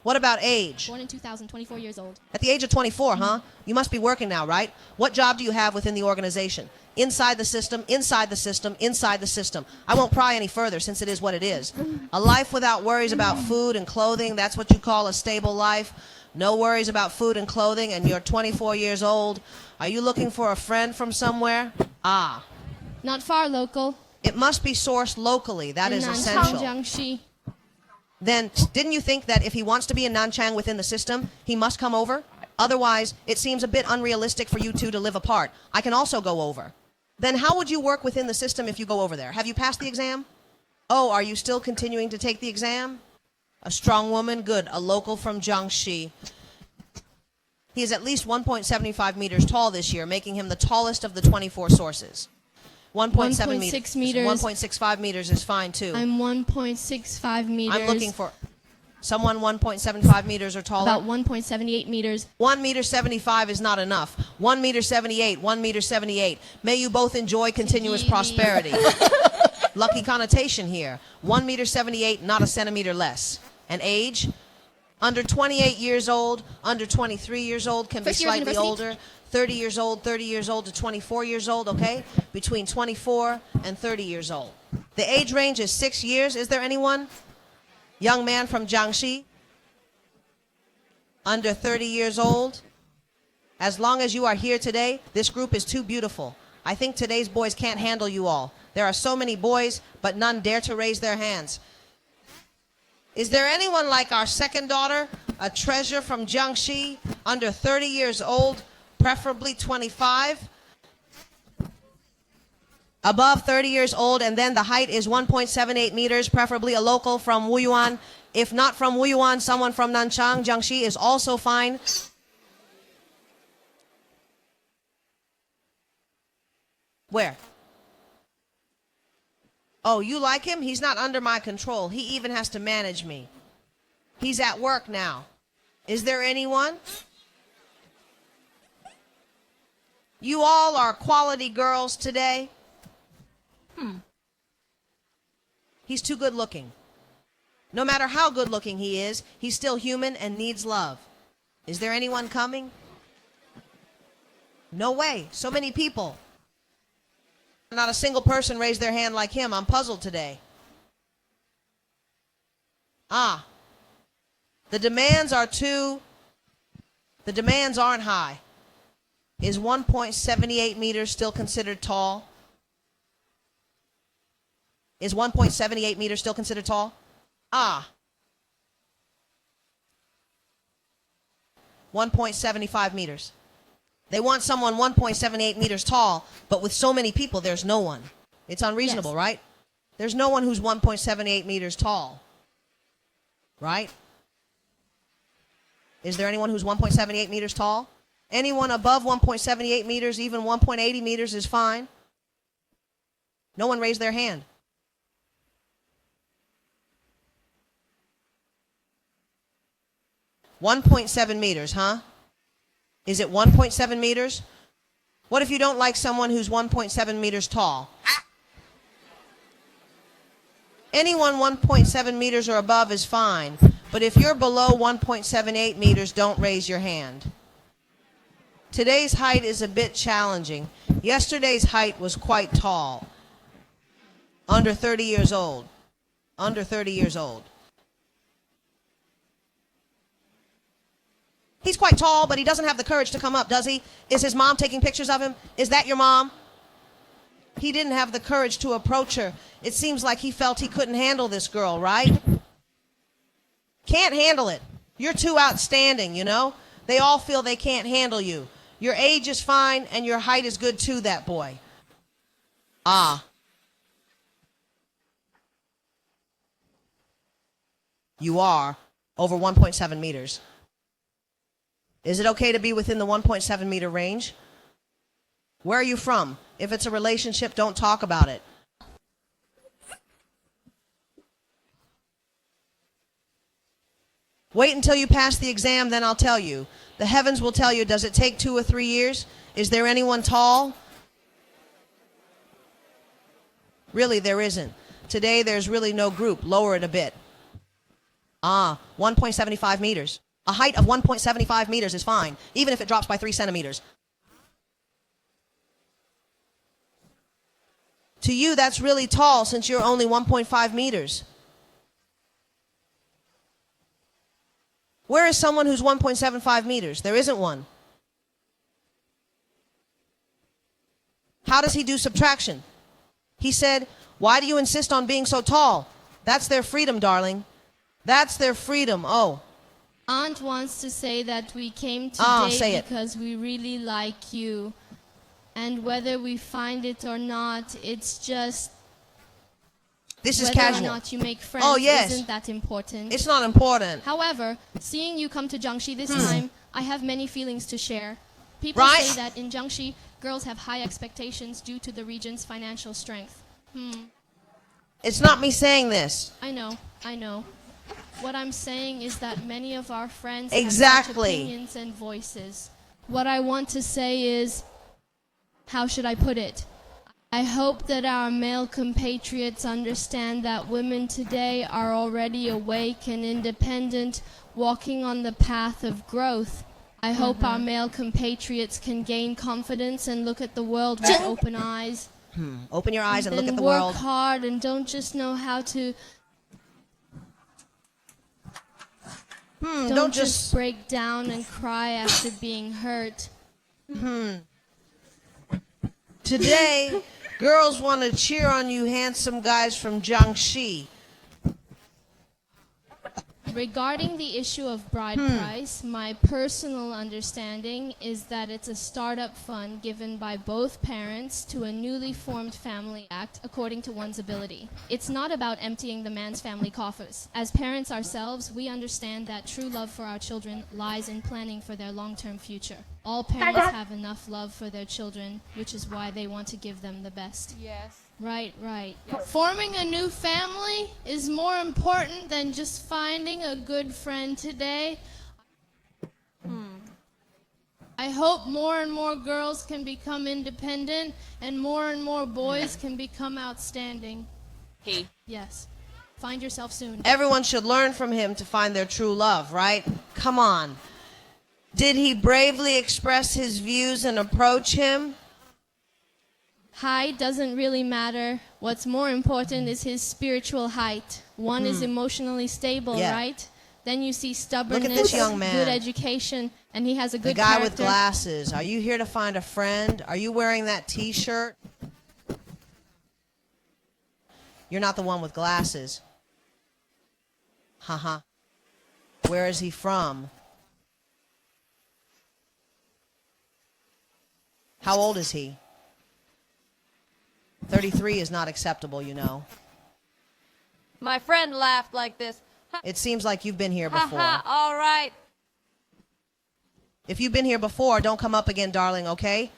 What about age? Born in 2000, 24 years old. At the age of 24, huh? You must be working now, right? What job do you have within the organization? Inside the system, inside the system, inside the system. I won't pry any further since it is what it is. A life without worries about food and clothing, that's what you call a stable life. No worries about food and clothing, and you're 24 years old. Are you looking for a friend from somewhere? Ah. Not far local. It must be sourced locally. That is in essential. Jiangxi. Then didn't you think that if he wants to be in Nanchang within the system, he must come over? Otherwise, it seems a bit unrealistic for you two to live apart. I can also go over. Then how would you work within the system if you go over there? Have you passed the exam? Oh, are you still continuing to take the exam? A strong woman, good. A local from Jiangxi. He is at least 1.75 meters tall this year, making him the tallest of the 24 sources. 1.7 meters. 1.65 meters is fine too. I'm 1.65 meters. I'm looking for someone 1.75 meters or taller. About 1.78 meters. 1 meter 75 is not enough. 1 meter 78, 1 meter 78. May you both enjoy continuous prosperity. Lucky connotation here. 1 meter 78, not a centimeter less. And age? Under 28 years old, under 23 years old, can be slightly older. 30 years old to 24 years old, okay? Between 24 and 30 years old. The age range is 6 years. Is there anyone? Young man from Jiangxi? Under 30 years old? As long as you are here today, this group is too beautiful. I think today's boys can't handle you all. There are so many boys, but none dare to raise their hands. Is there anyone like our second daughter, a treasure from Jiangxi, under 30 years old, preferably 25, above 30 years old, and then the height is 1.78 meters, preferably a local from Wuyuan. If not from Wuyuan, someone from Nanchang, Jiangxi is also fine. Where? Oh, you like him? He's not under my control. He even has to manage me. He's at work now. Is there anyone? You all are quality girls today. He's too good looking. No matter how good looking he is, he's still human and needs love. Is there anyone coming? No way. So many people. Not a single person raised their hand like him. I'm puzzled today. Ah. The demands aren't high. Is 1.78 meters still considered tall? Is 1.78 meters still considered tall? Ah. 1.75 meters. They want someone 1.78 meters tall, but with so many people, there's no one. It's unreasonable, yes. Right? There's no one who's 1.78 meters tall. Right? Is there anyone who's 1.78 meters tall? Anyone above 1.78 meters, even 1.80 meters is fine. No one raised their hand. $1.7 meters, huh? Is it 1.7 meters? What if you don't like someone who's 1.7 meters tall? Anyone 1.7 meters or above is fine, but if you're below 1.78 meters, don't raise your hand. Today's height is a bit challenging. Yesterday's height was quite tall. Under 30 years old. Under 30 years old. He's quite tall, but he doesn't have the courage to come up, does he? Is his mom taking pictures of him? Is that your mom? He didn't have the courage to approach her. It seems like he felt he couldn't handle this girl, right? Can't handle it. You're too outstanding, you know? They all feel they can't handle you. Your age is fine, and your height is good too, that boy. Ah. You are over 1.7 meters. Is it okay to be within the 1.7 meter range? Where are you from? If it's a relationship, don't talk about it. Wait until you pass the exam, then I'll tell you. The heavens will tell you, does it take 2 or 3 years? Is there anyone tall? Really, there isn't. Today, there's really no group. Lower it a bit. 1.75 meters. A height of 1.75 meters is fine, even if it drops by 3 centimeters. To you, that's really tall since you're only 1.5 meters. Where is someone who's 1.75 meters? There isn't one. How does he do subtraction? He said, why do you insist on being so tall? That's their freedom, darling. That's their freedom. Oh. Aunt wants to say that we came today say it. because we really like you. And whether we find it or not, it's just This is whether casual. or not you make friends Oh, yes. isn't that important. It's not important. However, seeing you come to Jiangxi this time, I have many feelings to share. People Right. say that in Jiangxi, girls have high expectations due to the region's financial strength. It's not me saying this. I know. What I'm saying is that many of our friends Exactly. have such opinions and voices. What I want to say is, how should I put it? I hope that our male compatriots understand that women today are already awake and independent, walking on the path of growth. I hope our male compatriots can gain confidence and look at the world with open eyes. Open your eyes and look at the work world. hard and don't just know how to. Don't just break down and cry after being hurt. Today, girls want to cheer on you handsome guys from Jiangxi. Regarding the issue of bride price, my personal understanding is that it's a startup fund given by both parents to a newly formed family act according to one's ability. It's not about emptying the man's family coffers. As parents ourselves, we understand that true love for our children lies in planning for their long-term future. All parents have enough love for their children, which is why they want to give them the best. Yes. Right. Forming a new family is more important than just finding a good friend today. I hope more and more girls can become independent and more boys can become outstanding. Yes. Find yourself soon. Everyone should learn from him to find their true love, right? Come on. Did he bravely express his views and approach him? Height doesn't really matter. What's more important is his spiritual height. One is emotionally stable, Yeah. right? Then you see stubbornness, this young man. good education, and he has a The good guy with character. glasses. Are you here to find a friend? Are you wearing that t-shirt? You're not the one with glasses. Haha. Where is he from? How old is he? 33 is not acceptable, you know. My friend laughed like this. It seems like you've been here Ha before. ha, all right. If you've been here before, don't come up again, darling, okay?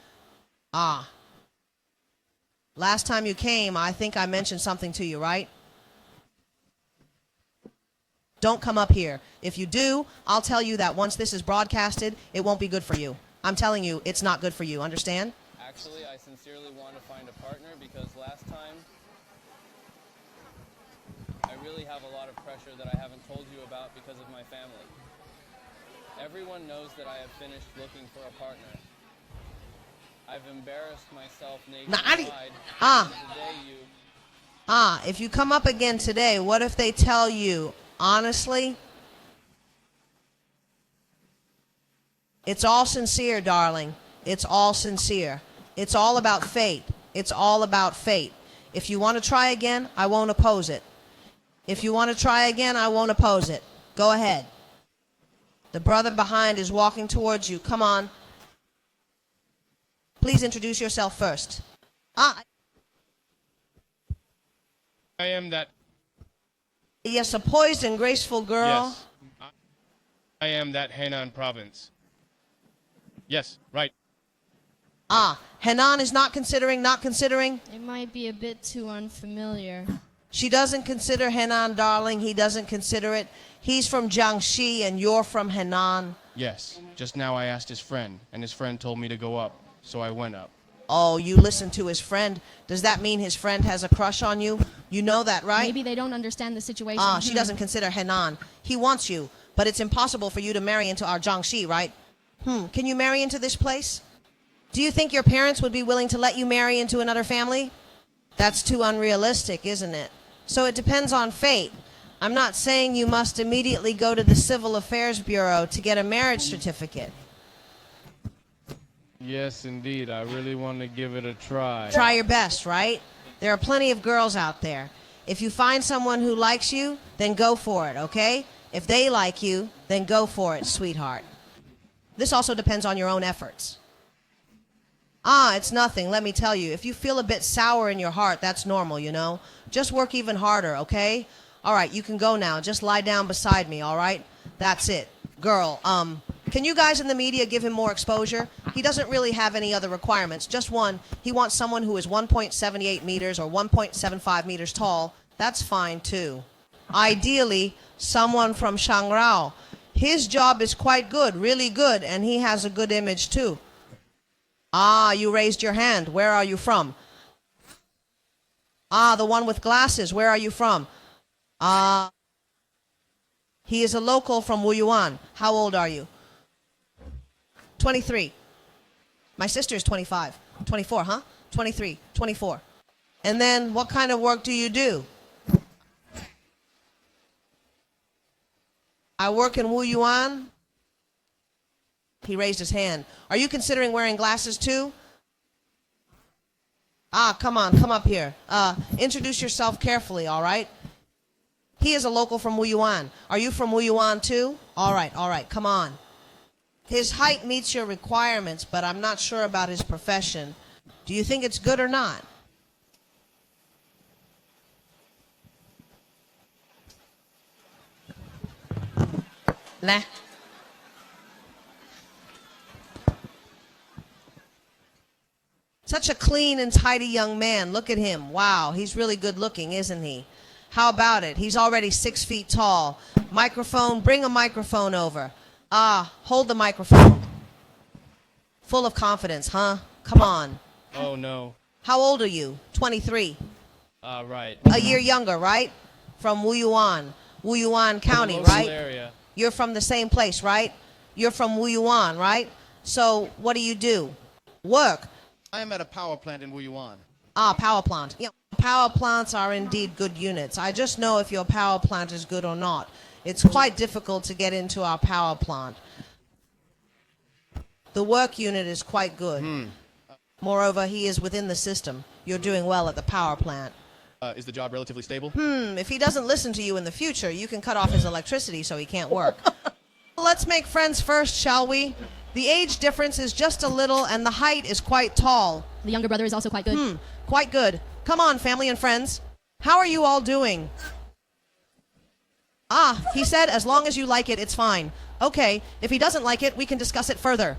Last time you came, I think I mentioned something to you, right? Don't come up here. If you do, I'll tell you that once this is broadcasted, it won't be good for you. I'm telling you, it's not good for you, understand? Actually, I sincerely want to find a partner because last time I really have a lot of pressure that I haven't told you about because of my family. Everyone knows that I have finished looking for a partner. I've embarrassed myself nationwide. and today you If you come up again today, what if they tell you, honestly, it's all sincere, darling. It's all sincere. It's all about fate. It's all about fate. If you want to try again, I won't oppose it. If you want to try again, I won't oppose it. Go ahead. The brother behind is walking towards you. Come on. Please introduce yourself first. I am that. Yes, a poised and graceful girl. Yes. I am that Henan province. Yes, right. Henan is not considering. It might be a bit too unfamiliar. She doesn't consider Henan, darling. He doesn't consider it. He's from Jiangxi and you're from Henan. Yes. Just now I asked his friend, and his friend told me to go up, so I went up. Oh, you listened to his friend. Does that mean his friend has a crush on you? You know that, right? Maybe they don't understand the situation. Ah, she doesn't consider Henan. He wants you, but it's impossible for you to marry into our Jiangxi, right? Can you marry into this place? Do you think your parents would be willing to let you marry into another family? That's too unrealistic, isn't it? So it depends on fate. I'm not saying you must immediately go to the Civil Affairs Bureau to get a marriage certificate. Yes, indeed. I really want to give it a try. Try your best, right? There are plenty of girls out there. If you find someone who likes you, then go for it, okay? If they like you, then go for it, sweetheart. This also depends on your own efforts. Ah, it's nothing, let me tell you. If you feel a bit sour in your heart, that's normal, you know? Just work even harder, okay? All right, you can go now. Just lie down beside me, all right? That's it. Girl, can you guys in the media give him more exposure? He doesn't really have any other requirements. Just one, he wants someone who is 1.78 meters or 1.75 meters tall. That's fine, too. Ideally, someone from Shangrao. His job is quite good, really good, and he has a good image, too. Ah, you raised your hand. Where are you from? Ah, the one with glasses. Where are you from? Ah, he is a local from Wuyuan. How old are you? 23. My sister is 25. 24, huh? 23, 24. And then what kind of work do you do? I work in Wuyuan. He raised his hand. Are you considering wearing glasses too? Ah, come on, come up here. Introduce yourself carefully, all right? He is a local from Wuyuan. Are you from Wuyuan too? All right, come on. His height meets your requirements, but I'm not sure about his profession. Do you think it's good or not? Nah. Such a clean and tidy young man. Look at him. Wow, he's really good looking, isn't he? How about it? He's already 6 feet tall. Microphone, bring a microphone over. Ah, hold the microphone. Full of confidence, huh? Come on. Oh, no. How old are you? 23. Right. A year younger, right? From Wuyuan County, Local right? area. You're from the same place, right? You're from Wuyuan, right? So what do? Work. I am at a power plant in Wuyuan. Ah, power plant. Yeah, power plants are indeed good units. I just know if your power plant is good or not. It's quite difficult to get into our power plant. The work unit is quite good. Moreover, he is within the system. You're doing well at the power plant. Is the job relatively stable? If he doesn't listen to you in the future, you can cut off his electricity so he can't work. Let's make friends first, shall we? The age difference is just a little, and the height is quite tall. The younger brother is also quite good. Quite good. Come on, family and friends. How are you all doing? Ah, he said as long as you like it, it's fine. Okay, if he doesn't like it, we can discuss it further.